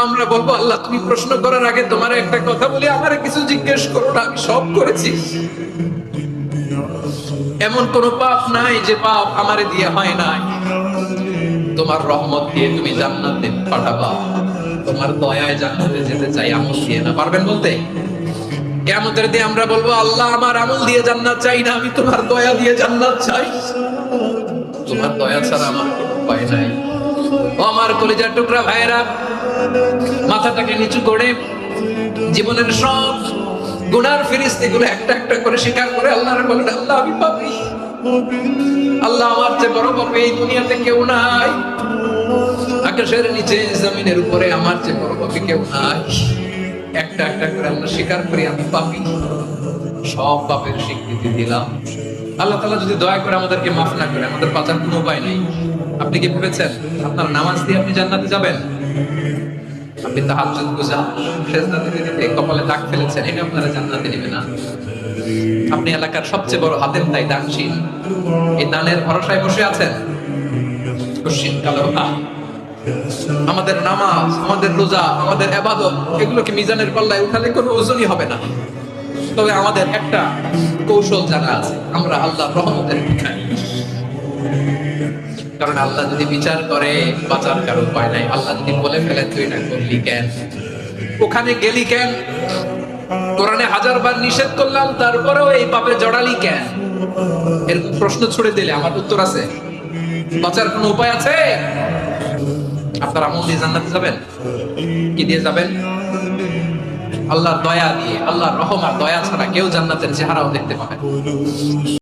আমরা বলবো আল্লাহ তুমি প্রশ্ন করার আগে তোমার একটা কথা বলি, আমারে কিছু জিজ্ঞেস করো না, আমি সব করেছি। এমন কোন পাপ নাই যে পাপ আমারে দিয়ে হয় নাই। তোমার রহমত দিয়ে তুমি জান্নাতে পাঠাবা, তোমার দয়ায় জান্নাতে যেতে চাই, আমল দিয়ে না। পারবেন বলতে? কিয়ামতের দিন আমরা বলবো আল্লাহ আমার আমল দিয়ে জান্নাত চাই না, আমি তোমার দয়া দিয়ে জান্নাত চাই। তোমার দয়া ছাড়া আমার কোনো উপায় নাই। ও আমার কলিজার টুকরা ভাইয়েরা, মাথাটাকে নিচু করে জীবনের সব গুনার ফিরিস্তিগুলো একটা একটা করে স্বীকার করে আল্লাহর বলেন, আল্লাহ আমি পাপী, আল্লাহ আমার চেয়ে বড় পাপী এই দুনিয়াতে কেউ নাই, আকাশের নিচে জমিনের উপরে আমার চেয়ে বড় পাপী কেউ নাই। একটা একটা করে আমরা স্বীকার করি আমি পাপী, সব পাপের স্বীকৃতি দিলাম। আল্লাহ তাআলা যদি দয়া করে আমাদেরকে মাফ না করে, আমাদের বাঁচার কোনো উপায় নেই। আপনি কি ভেবেছেন আপনার নামাজ দিয়ে আপনি জান্নাতে যাবেন? আপনি তাহাজ্জুদ গুজার, সিজদা দিতে দিতে কপালে দাগ ফেলেছেন, এটা আপনারা জান্নাতে নেবে না। আপনি এলাকার সবচেয়ে বড় হাতেম তাই দানশীল, এই দানের ভরসায় বসে আছেন। খুশিন কালো আমাদের নামাজ, আমাদের রোজা, আমাদের ইবাদত, এগুলোকে মিজানের পাল্লায় উঠালে কোনো ওজনই হবে না। তবে আমাদের একটা কৌশল জানা আছে, আমরা আল্লাহর রহমতের ভিখারি। কারণ আল্লাহ যদি বিচার করে বাঁচার কারো উপায় নাই। আল্লাহ যদি বলে ফেলেন তুই না করলি কেন, ওখানে গেলি কেন, কোরআনে 1000 বার নিষেধ করলাম তারপরেও এই পাপে জড়ালি কেন, এরকম প্রশ্ন ছুড়ে দিলে আমার উত্তর আছে? বাঁচার কোনো উপায় আছে? আপনার আমল দিয়ে জান্নাতে যাবেন? কি দিয়ে যাবেন? আল্লাহর দয়া দিয়ে। আল্লাহর রহম আর দয়া ছাড়া কেউ জান্নাতের চেহারাও দেখতে পাবে না।